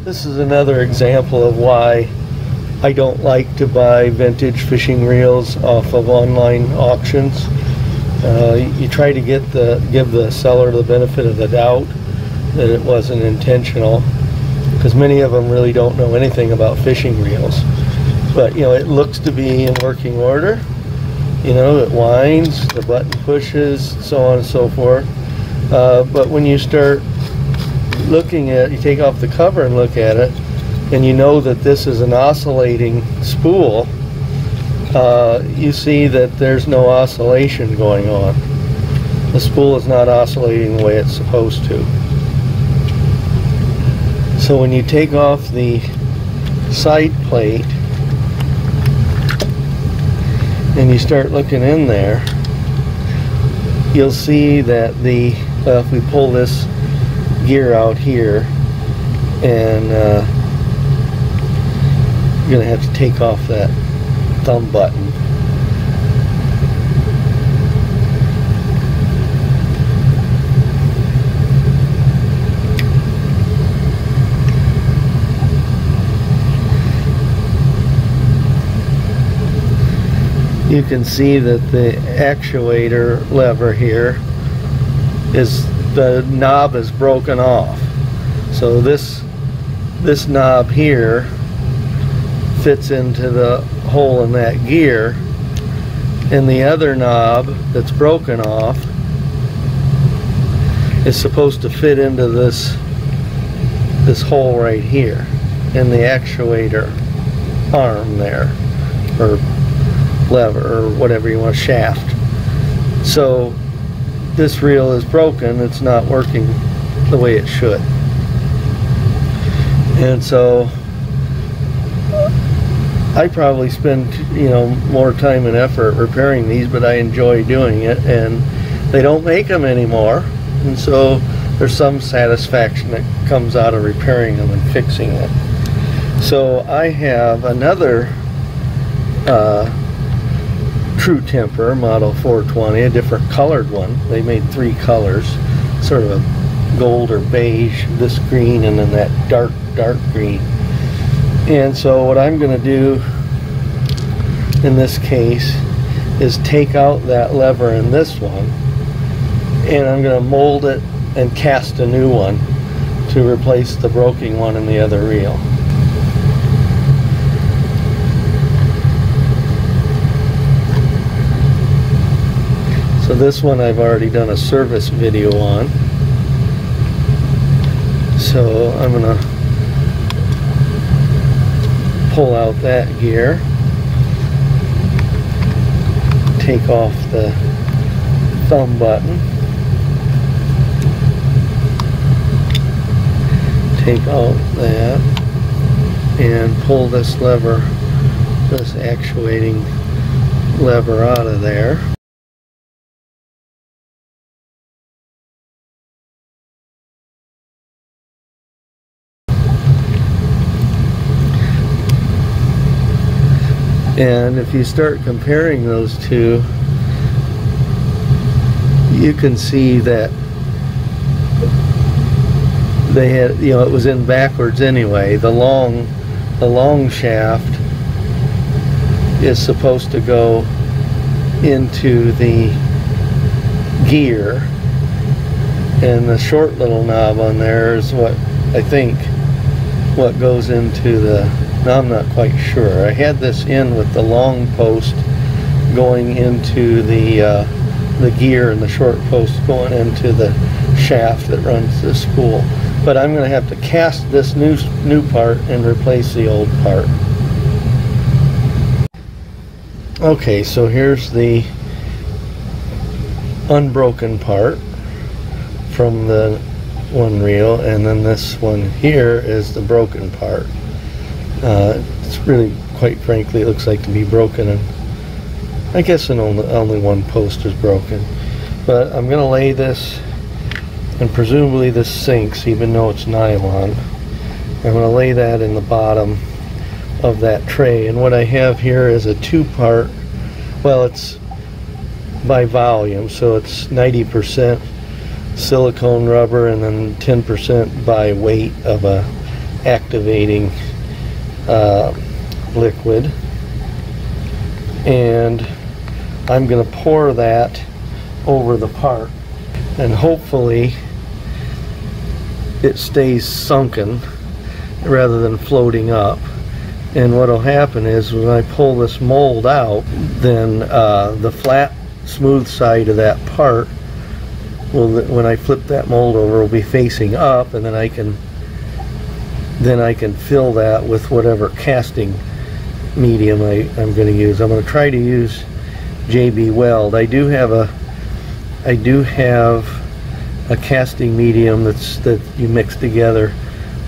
This is another example of why I don't like to buy vintage fishing reels off of online auctions. You try to give the seller the benefit of the doubt that it wasn't intentional, because many of them really don't know anything about fishing reels. But you know, it looks to be in working order. You know, it winds, the button pushes, so on and so forth. But when you start looking at, you take off the cover and look at it, and you know that this is an oscillating spool, you see that there's no oscillation going on. The spool is not oscillating the way it's supposed to. So when you take off the side plate and you start looking in there, you'll see that if we pull this gear out here, and you're going to have to take off that thumb button. You can see that the actuator lever here the knob is broken off. So this knob here fits into the hole in that gear, and the other knob that's broken off is supposed to fit into this hole right here in the actuator arm there, or lever, or whatever you want, shaft. So this reel is broken, it's not working the way it should. And so I probably spend, you know, more time and effort repairing these, but I enjoy doing it, and they don't make them anymore, and so there's some satisfaction that comes out of repairing them and fixing it. So I have another True Temper Model 420, a different colored one. They made 3 colors, sort of a gold or beige, this green, and then that dark green. And so what I'm going to do in this case is take out that lever in this one, and I'm going to mold it and cast a new one to replace the broken one in the other reel. So this one I've already done a service video on. So I'm going to pull out that gear, take off the thumb button, take out that, and pull this lever, this actuating lever, out of there. And if you start comparing those two, you can see that they had, you know, it was in backwards anyway. The long shaft is supposed to go into the gear, and the short little knob on there is what I think what goes into the, now I'm not quite sure. I had this in with the long post going into the gear, and the short post going into the shaft that runs the spool. But I'm going to have to cast this new part and replace the old part. Okay, so here's the unbroken part from the one reel, and then this one here is the broken part. It's really, quite frankly, it looks like to be broken, and I guess only one post is broken. But I'm going to lay this, and presumably this sinks even though it's nylon. I'm going to lay that in the bottom of that tray, and what I have here is a 2-part, well, it's by volume, so it's 90% silicone rubber and then 10% by weight of a activating liquid, and I'm going to pour that over the part, and hopefully it stays sunken rather than floating up. And what will happen is when I pull this mold out, then the flat smooth side of that part will, when I flip that mold over, will be facing up, and then I can fill that with whatever casting medium I'm going to use. I'm going to try to use JB Weld. I do have a casting medium that you mix together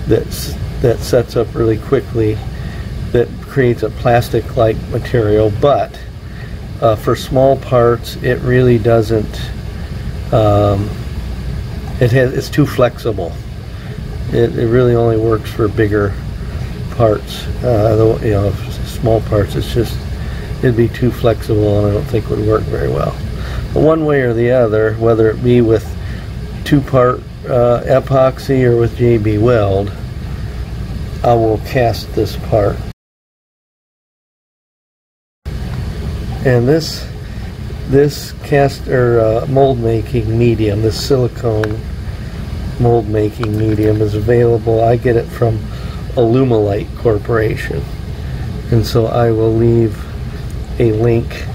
that sets up really quickly, that creates a plastic-like material, but for small parts it really doesn't. It's too flexible. It really only works for bigger parts. You know, small parts, it'd be too flexible, and I don't think would work very well. But one way or the other, whether it be with 2-part epoxy or with JB Weld, I will cast this part. And this mold making medium, this silicone mold making medium, is available. I get it from Alumilite Corporation, and so I will leave a link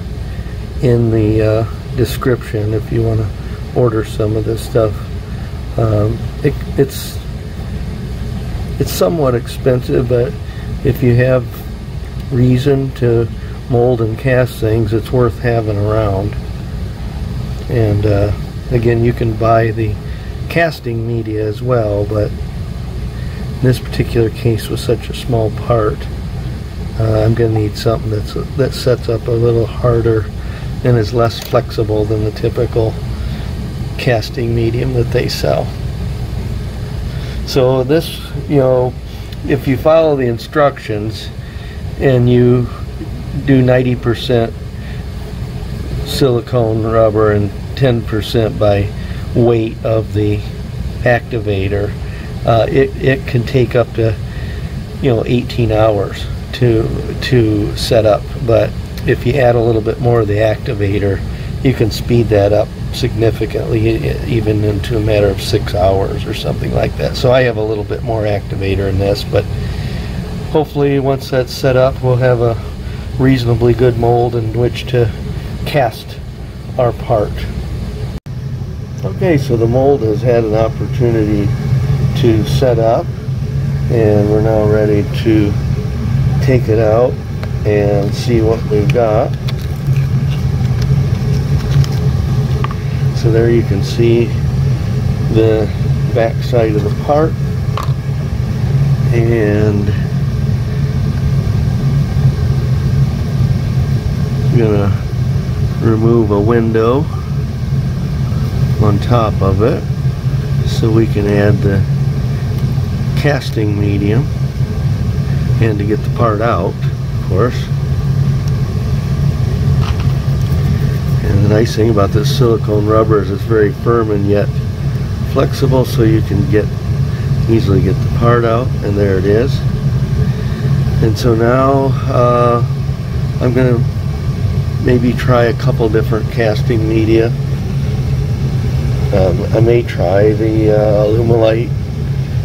in the description if you want to order some of this stuff. It's somewhat expensive, but if you have reason to mold and cast things, it's worth having around. And again, you can buy the casting media as well, but in this particular case, with such a small part, I'm going to need something that sets up a little harder and is less flexible than the typical casting medium that they sell. So this, you know, if you follow the instructions and you do 90% silicone rubber and 10% by weight of the activator, it can take up to, you know, 18 hours to set up. But if you add a little bit more of the activator, you can speed that up significantly, even into a matter of 6 hours or something like that. So I have a little bit more activator in this, but hopefully once that's set up, we'll have a reasonably good mold in which to cast our part. Okay, so the mold has had an opportunity to set up, and we're now ready to take it out and see what we've got. So there you can see the back side of the part, and I'm gonna remove a window on top of it so we can add the casting medium, and to get the part out, of course. And the nice thing about this silicone rubber is it's very firm and yet flexible, so you can easily get the part out, and there it is. And so now I'm going to maybe try a couple different casting media. I may try the Alumilite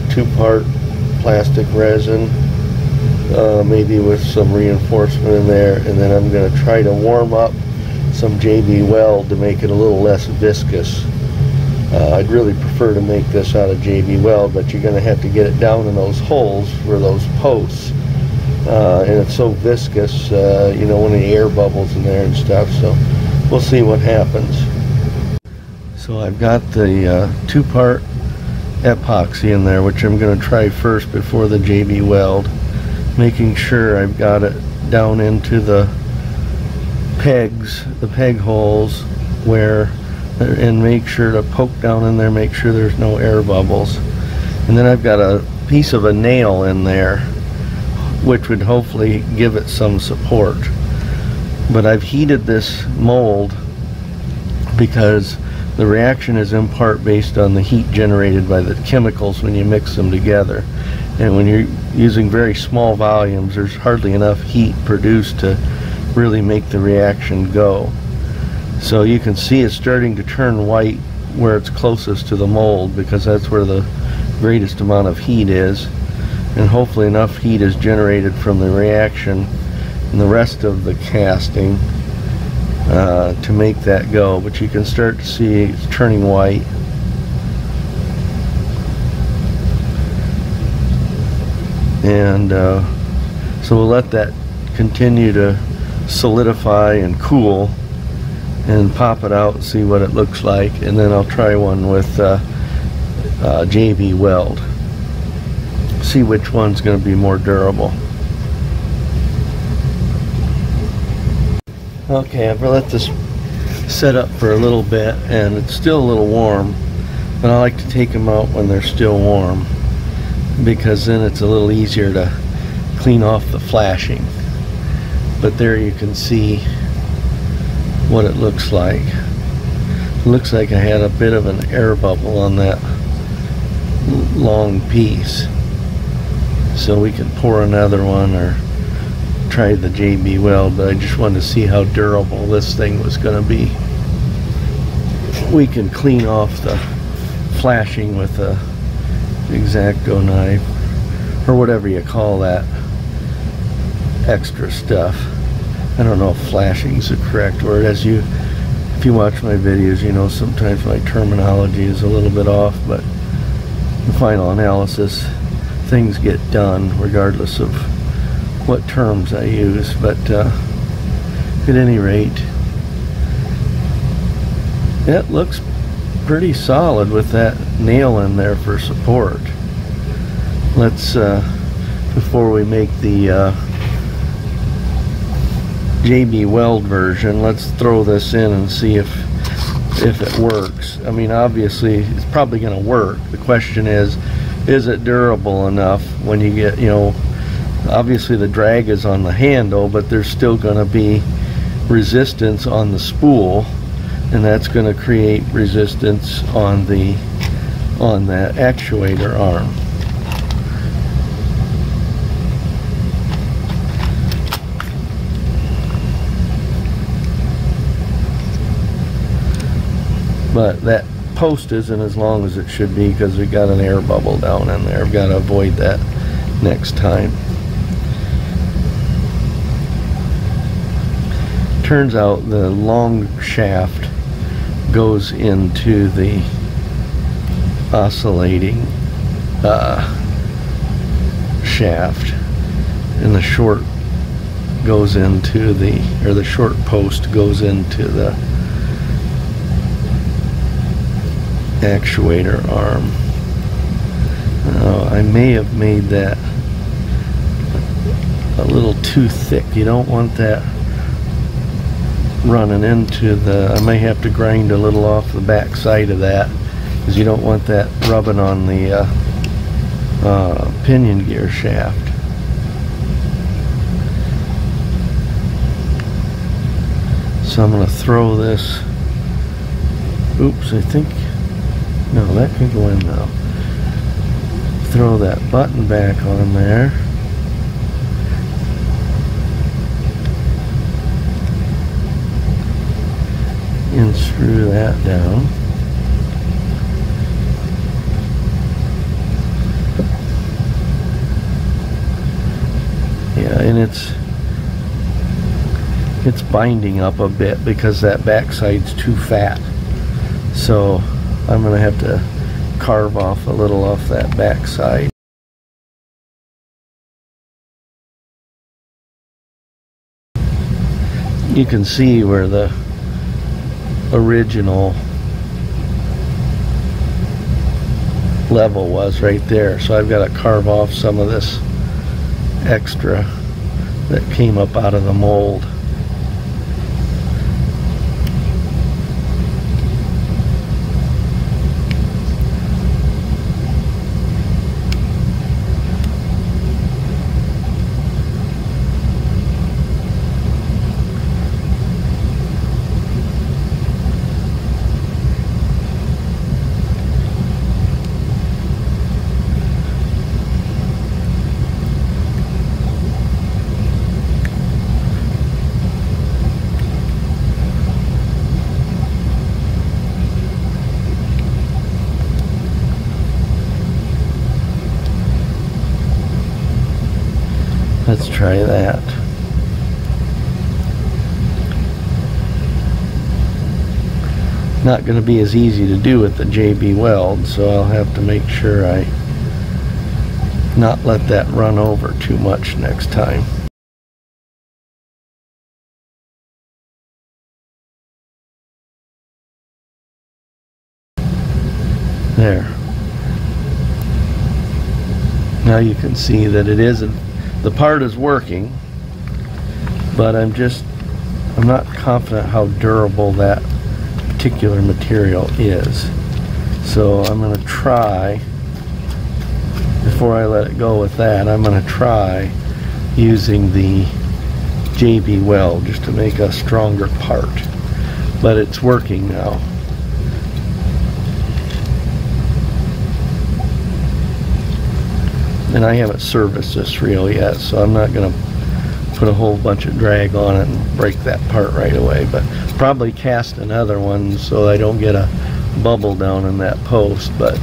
2-part plastic resin, maybe with some reinforcement in there, and then I'm going to try to warm up some JB Weld to make it a little less viscous. I'd really prefer to make this out of JB Weld, but you're going to have to get it down in those holes for those posts, and it's so viscous, you know, when the air bubbles in there and stuff. So we'll see what happens. So I've got the 2-part epoxy in there, which I'm going to try first before the JB Weld, making sure I've got it down into the pegs, the peg holes, and make sure to poke down in there, make sure there's no air bubbles. And then I've got a piece of a nail in there, which would hopefully give it some support. But I've heated this mold because the reaction is in part based on the heat generated by the chemicals when you mix them together. And when you're using very small volumes, there's hardly enough heat produced to really make the reaction go. So you can see it's starting to turn white where it's closest to the mold, because that's where the greatest amount of heat is. And hopefully enough heat is generated from the reaction and the rest of the casting to make that go. But you can start to see it's turning white. And so we'll let that continue to solidify and cool, and pop it out and see what it looks like. And then I'll try one with JB Weld, see which one's going to be more durable. Okay, I've let this set up for a little bit, and it's still a little warm, but I like to take them out when they're still warm, because then it's a little easier to clean off the flashing. But there you can see what it looks like. It looks like I had a bit of an air bubble on that long piece. So we can pour another one or try the JB Weld, but I just wanted to see how durable this thing was going to be. We can clean off the flashing with a X-Acto knife, or whatever you call that extra stuff. I don't know if flashing is the correct word. If you watch my videos, you know sometimes my terminology is a little bit off, but in final analysis, things get done regardless of what terms I use. But at any rate, it looks pretty solid with that nail in there for support. Let's before we make the JB Weld version, let's throw this in and see if it works. I mean, obviously it's probably going to work. The question is it durable enough when you get, you know, obviously the drag is on the handle, but there's still going to be resistance on the spool, and that's going to create resistance on that actuator arm. But that post isn't as long as it should be because we got an air bubble down in there. I've got to avoid that next time. Turns out the long shaft goes into the oscillating shaft, and the short goes into the short post goes into the actuator arm. Now, I may have made that a little too thick. You don't want that running into I may have to grind a little off the back side of that, because you don't want that rubbing on the pinion gear shaft. So I'm going to throw this. Oops, I think, no, that can go in now. Throw that button back on there. And screw that down. Yeah, and it's binding up a bit because that backside's too fat. So I'm going to have to carve off a little off that backside. You can see where the original level was right there, so I've got to carve off some of this extra that came up out of the mold. Let's try that. Not going to be as easy to do with the JB weld, so I'll have to make sure I not let that run over too much next time. There. Now you can see that it isn't, the part is working, but I'm not confident how durable that particular material is. So I'm going to try, before I let it go with that, I'm going to try using the JB weld just to make a stronger part. But it's working now. And I haven't serviced this reel yet, so I'm not going to put a whole bunch of drag on it and break that part right away, but probably cast another one so I don't get a bubble down in that post. But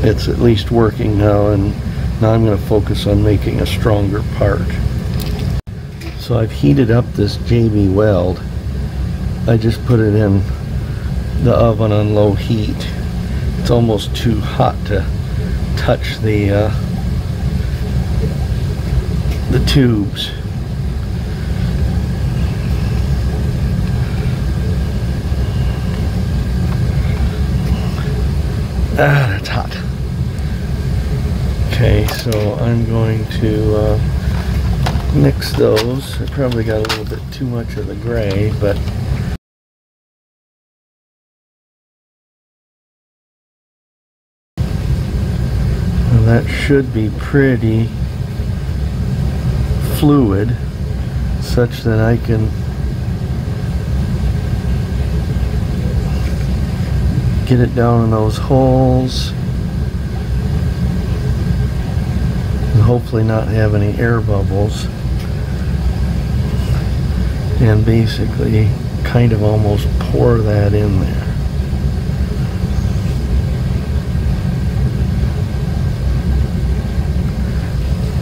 it's at least working now, and now I'm going to focus on making a stronger part. So I've heated up this JB weld. I just put it in the oven on low heat. It's almost too hot to touch the tubes. That's hot. Okay, so I'm going to mix those. I probably got a little bit too much of the gray, but that should be pretty fluid, such that I can get it down in those holes and hopefully not have any air bubbles, and basically kind of almost pour that in there.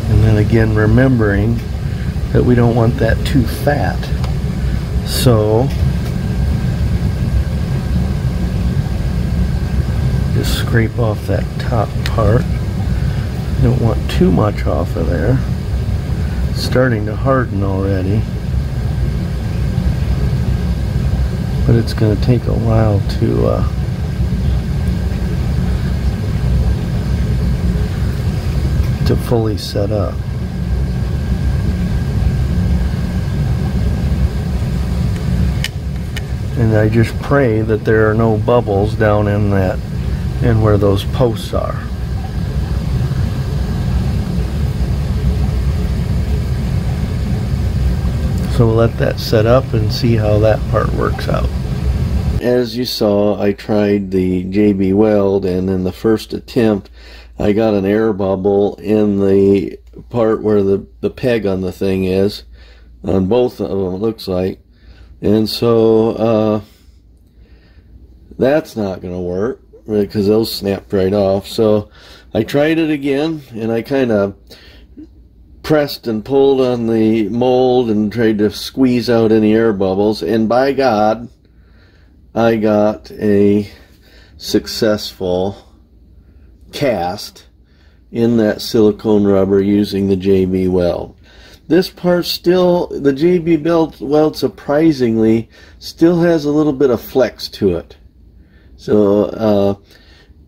And then again, remembering that we don't want that too fat. So just scrape off that top part. Don't want too much off of there. It's starting to harden already, but it's going to take a while to fully set up. And I just pray that there are no bubbles down in that, and where those posts are. So we'll let that set up and see how that part works out. As you saw, I tried the JB weld, and in the first attempt I got an air bubble in the part where the peg on the thing is, on both of them it looks like. And so that's not going to work because those snapped right off. So I tried it again, and I kind of pressed and pulled on the mold and tried to squeeze out any air bubbles, and by God, I got a successful cast in that silicone rubber using the JB weld. This part still, the JB weld surprisingly still has a little bit of flex to it. So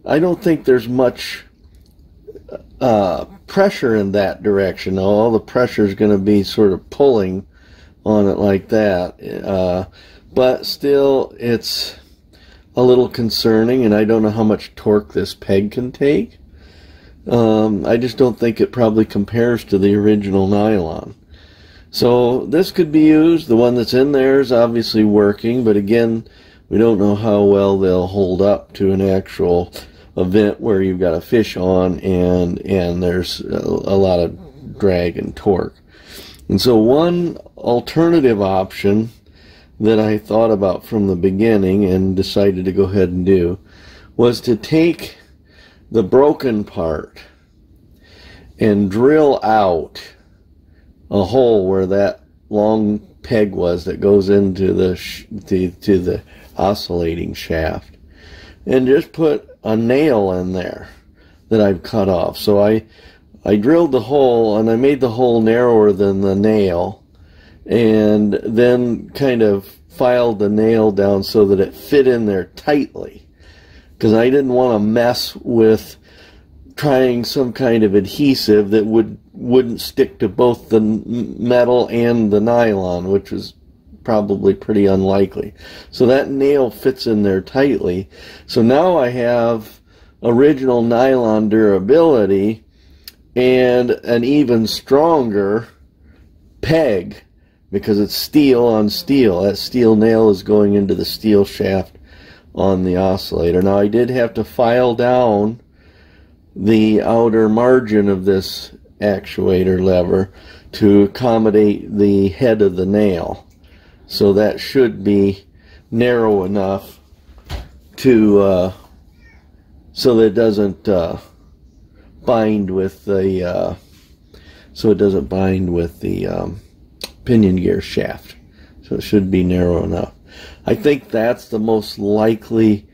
I don't think there's much pressure in that direction. All the pressure is going to be sort of pulling on it like that. But still, it's a little concerning, and I don't know how much torque this peg can take. I just don't think it probably compares to the original nylon. So this could be used. The one that's in there is obviously working, but again, we don't know how well they'll hold up to an actual event where you've got a fish on and there's a lot of drag and torque. And so one alternative option that I thought about from the beginning and decided to go ahead and do was to take the broken part and drill out a hole where that long peg was that goes into the to the oscillating shaft, and just put a nail in there that I've cut off. So I drilled the hole, and I made the hole narrower than the nail, and then kind of filed the nail down so that it fit in there tightly, because I didn't want to mess with trying some kind of adhesive that wouldn't stick to both the metal and the nylon, which was probably pretty unlikely. So that nail fits in there tightly. So now I have original nylon durability and an even stronger peg, because it's steel on steel. That steel nail is going into the steel shaft on the oscillator. Now I did have to file down the outer margin of this actuator lever to accommodate the head of the nail. So that should be narrow enough to so that it doesn't bind with the pinion gear shaft. So it should be narrow enough. I think that's the most likely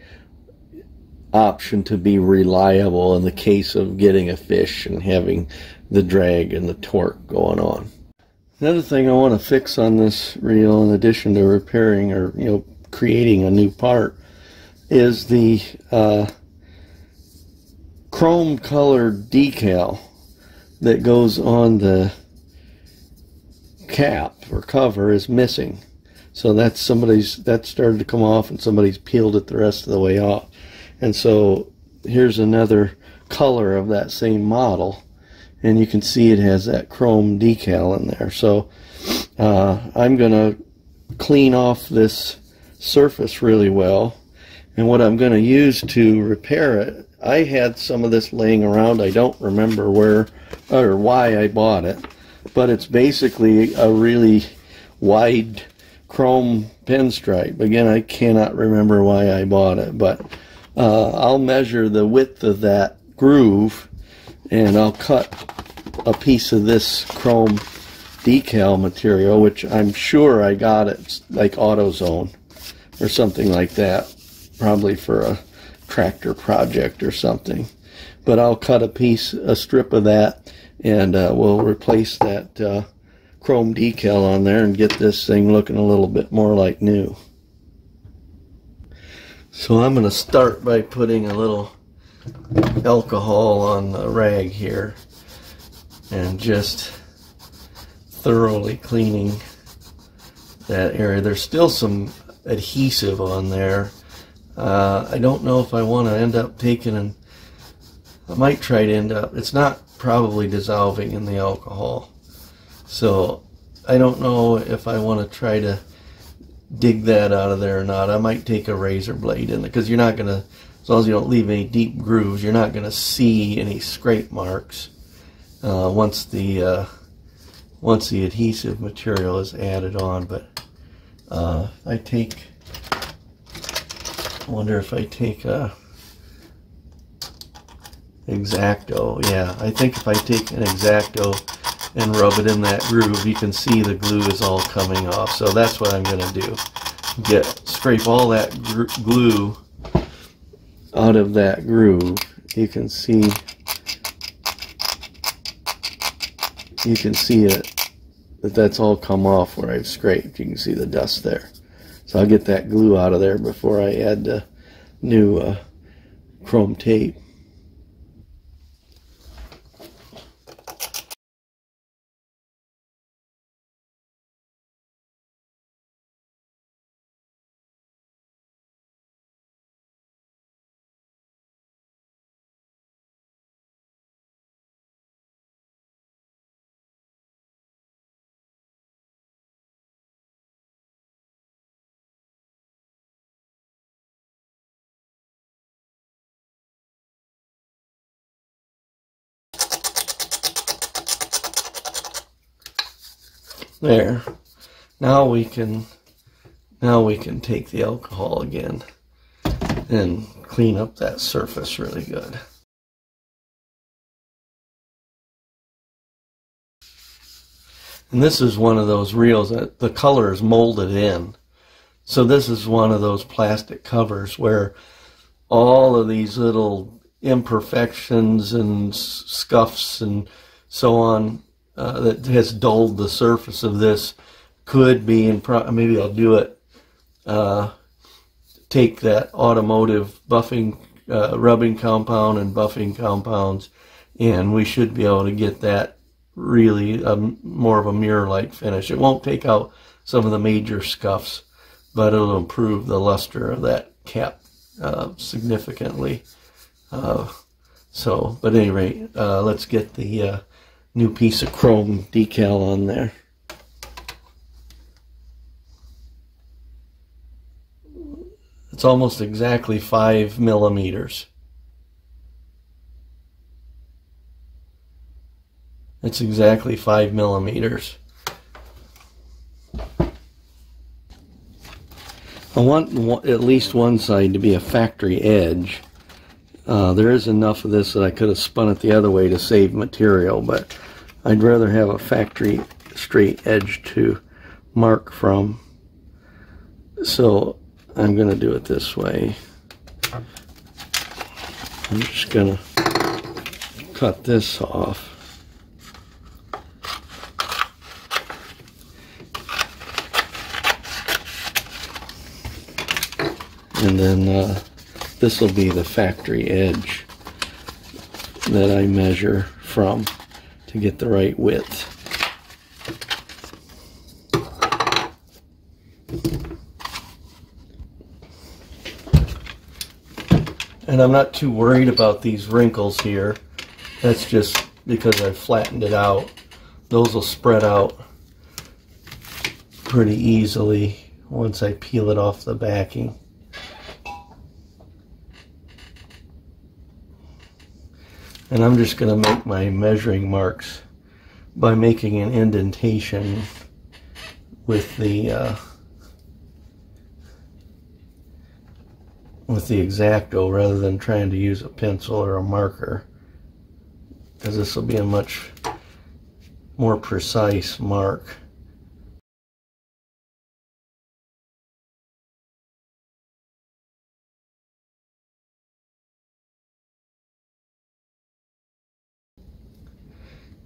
option to be reliable in the case of getting a fish and having the drag and the torque going on. Another thing I want to fix on this reel, in addition to repairing or creating a new part, is the chrome colored decal that goes on the cap or cover is missing. So that started to come off, and somebody's peeled it the rest of the way off. And so here's another color of that same model, and you can see it has that chrome decal in there. So I'm going to clean off this surface really well, and what I'm going to use to repair it, I had some of this laying around. I don't remember where or why I bought it, but it's basically a really wide chrome pinstripe. Again, I cannot remember why I bought it, but I'll measure the width of that groove, and I'll cut a piece of this chrome decal material, which I'm sure I got at like AutoZone or something like that, probably for a tractor project or something. But I'll cut a strip of that, and we'll replace that chrome decal on there and get this thing looking a little bit more like new. So I'm going to start by putting a little alcohol on the rag here and just thoroughly cleaning that area. There's still some adhesive on there. I don't know if I want to end up taking and I might try to end up, it's not probably dissolving in the alcohol. So I don't know if I want to try to dig that out of there or not. I might take a razor blade in there, because you're not going to, as long as you don't leave any deep grooves, you're not going to see any scrape marks once the adhesive material is added on. But I wonder if I take a X-Acto. Yeah, I think if I take an X-Acto and rub it in that groove, you can see the glue is all coming off. So that's what I'm going to do. Scrape all that glue out of that groove. You can see it, that's all come off where I've scraped. You can see the dust there. So I'll get that glue out of there before I add the new chrome tape. There. Now we can take the alcohol again and clean up that surface really good. And this is one of those reels that the color is molded in. So this is one of those plastic covers where all of these little imperfections and scuffs and so on that has dulled the surface of this could be, and maybe I'll do it, take that automotive buffing, rubbing compound and buffing compounds, and we should be able to get that really more of a mirror-like finish. It won't take out some of the major scuffs, but it'll improve the luster of that cap significantly. But at any rate, let's get the new piece of chrome decal on there. It's almost exactly 5 millimeters. It's exactly 5 millimeters. I want at least one side to be a factory edge. There is enough of this that I could have spun it the other way to save material, but I'd rather have a factory straight edge to mark from. So I'm going to do it this way. I'm just going to cut this off. And then this will be the factory edge that I measure from to get the right width. And I'm not too worried about these wrinkles here. That's just because I've flattened it out. Those will spread out pretty easily once I peel it off the backing. And I'm just going to make my measuring marks by making an indentation with the X-Acto rather than trying to use a pencil or a marker, because this will be a much more precise mark.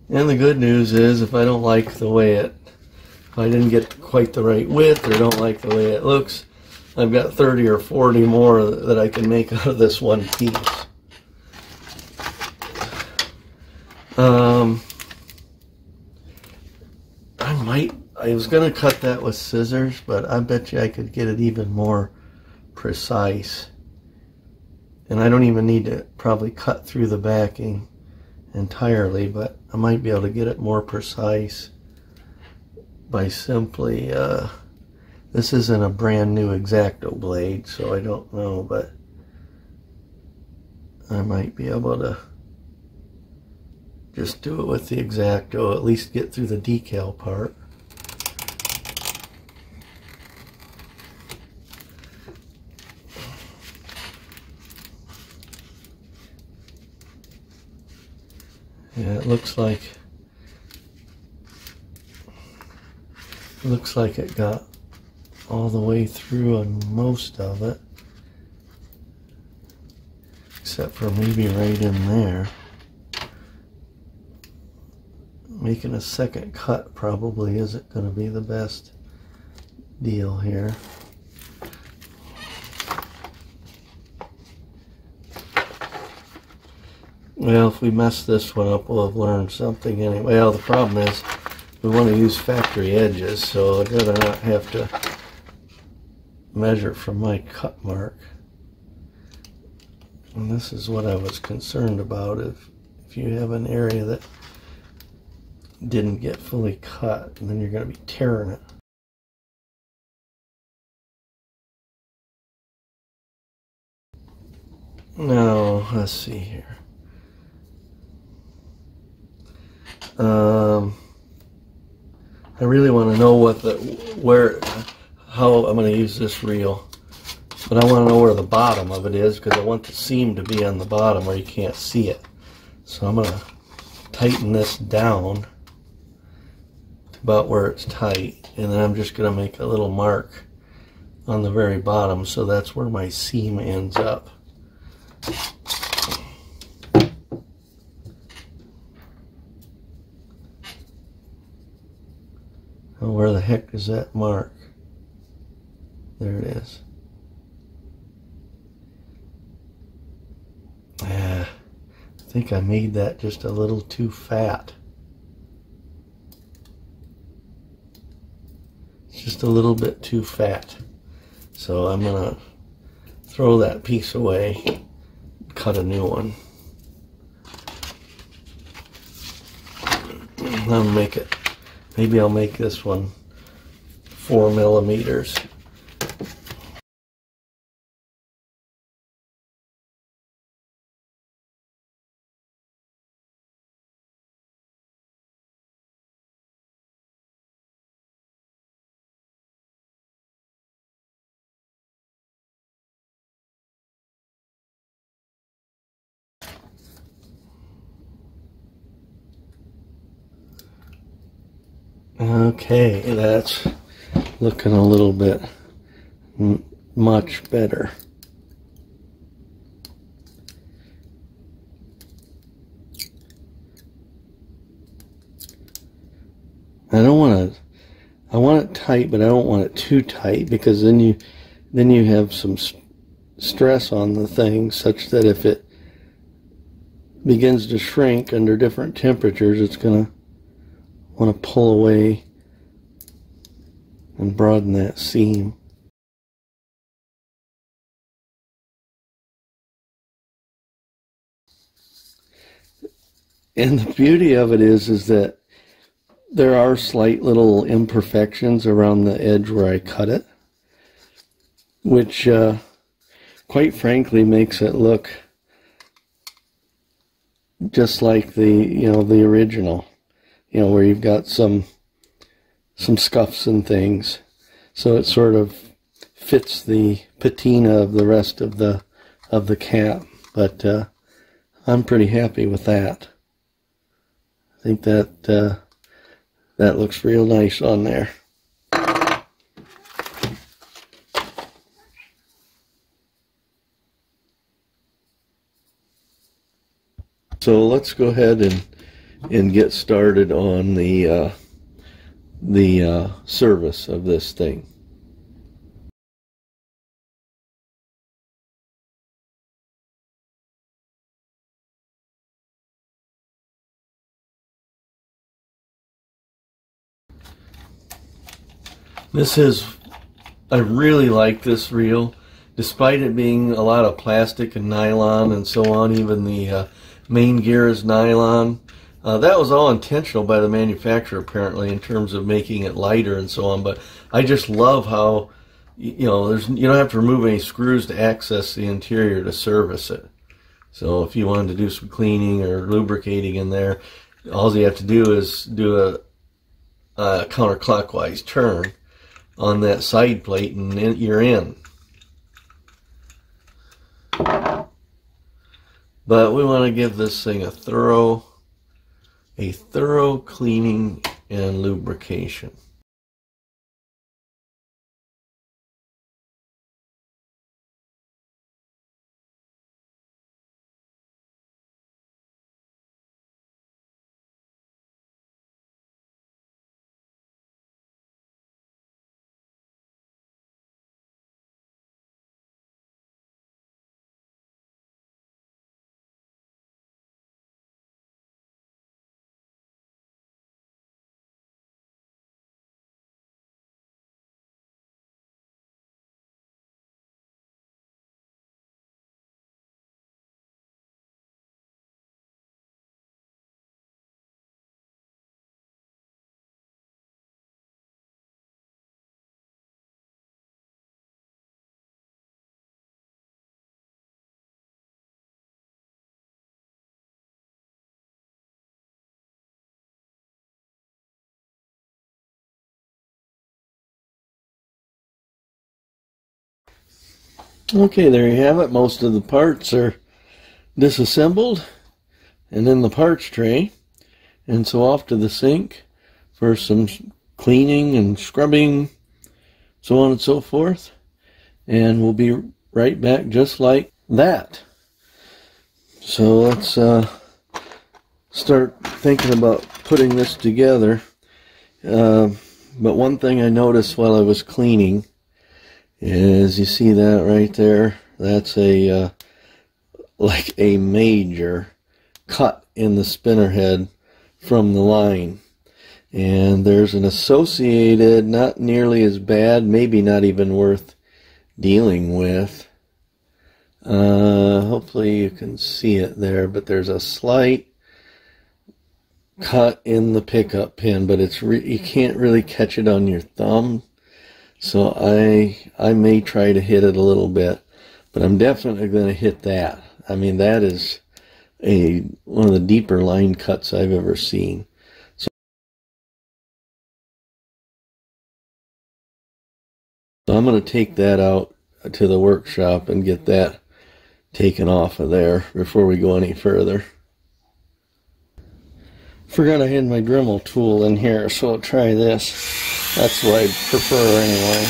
And the good news is, if I don't like the way if I didn't get quite the right width or don't like the way it looks, I've got 30 or 40 more that I can make out of this one piece. I was going to cut that with scissors, but I bet you I could get it even more precise. And I don't even need to probably cut through the backing entirely, but I might be able to get it more precise by simply this isn't a brand new X-Acto blade, so I don't know, but I might be able to just do it with the X-Acto, at least get through the decal part. Yeah, it looks like it got all the way through on most of it, except for maybe right in there. Making a second cut probably isn't going to be the best deal here. Well, if we mess this one up, we'll have learned something anyway. Well, the problem is we want to use factory edges, so I'd rather not have to measure from my cut mark. And this is what I was concerned about. If you have an area that didn't get fully cut, and then you're going to be tearing it. Now, let's see here. I really want to know how I'm going to use this reel, but I want to know where the bottom of it is, because I want the seam to be on the bottom where you can't see it. So I'm going to tighten this down to about where it's tight, and then I'm just going to make a little mark on the very bottom, so that's where my seam ends up. Oh, where the heck is that mark? There it is. I think I made that just a little too fat. It's just a little bit too fat. So I'm going to throw that piece away, cut a new one. I'll make it, maybe I'll make this one 4 millimeters. Okay, that's looking a little bit much better. I want it tight, but I don't want it too tight, because then you have some stress on the thing, such that if it begins to shrink under different temperatures, it's going to want to pull away and broaden that seam. And the beauty of it is that there are slight little imperfections around the edge where I cut it, which quite frankly makes it look just like the original, where you've got some scuffs and things, so it sort of fits the patina of the rest of the cap. But I'm pretty happy with that. I think that that looks real nice on there. So let's go ahead and get started on the service of this thing. I really like this reel, despite it being a lot of plastic and nylon and so on. Even the main gear is nylon. That was all intentional by the manufacturer, apparently, in terms of making it lighter and so on. But I just love how, you don't have to remove any screws to access the interior to service it. So if you wanted to do some cleaning or lubricating in there, all you have to do is do a counterclockwise turn on that side plate, and then you're in. But we want to give this thing a thorough cleaning and lubrication. Okay, there you have it. Most of the parts are disassembled and in the parts tray, and so off to the sink for some cleaning and scrubbing, so on and so forth. And we'll be right back just like that. So let's start thinking about putting this together. But one thing I noticed while I was cleaning is, you see that right there? That's a like a major cut in the spinner head from the line. And there's an associated, not nearly as bad, maybe not even worth dealing with. Hopefully you can see it there, but there's a slight cut in the pickup pin, but it's you can't really catch it on your thumb. So I may try to hit it a little bit, but I'm definitely going to hit that. I mean, that is one of the deeper line cuts I've ever seen. So I'm going to take that out to the workshop and get that taken off of there before we go any further. Forgot I had my Dremel tool in here, so I'll try this. That's what I prefer anyway.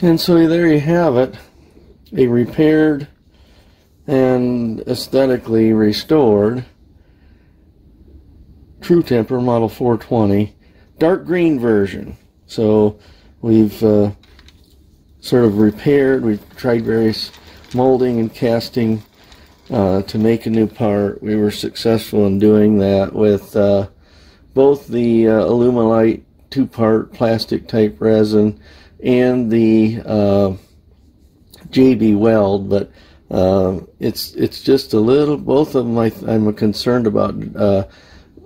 And so there you have it, a repaired and aesthetically restored True Temper Model 420 dark green version. So we've sort of repaired, we've tried various molding and casting to make a new part. We were successful in doing that with both the Alumilite 2-part plastic type resin and the JB Weld, but it's just a little, both of them I'm concerned about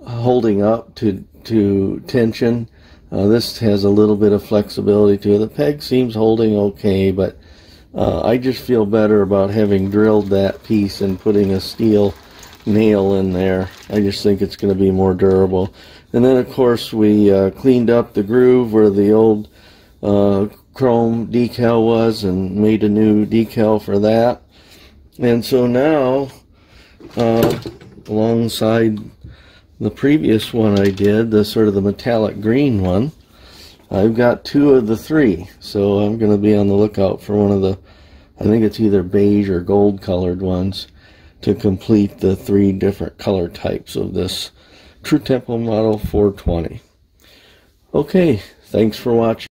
holding up to tension. This has a little bit of flexibility to it. The peg seems holding okay, but I just feel better about having drilled that piece and putting a steel nail in there. I just think it's going to be more durable. And then of course we cleaned up the groove where the old chrome decal was and made a new decal for that. And so now alongside the previous one I did, the sort of the metallic green one, I've got 2 of the 3. So I'm going to be on the lookout for one of the, I think it's either beige or gold colored ones, to complete the 3 different color types of this True Temper Model 420. Okay, thanks for watching.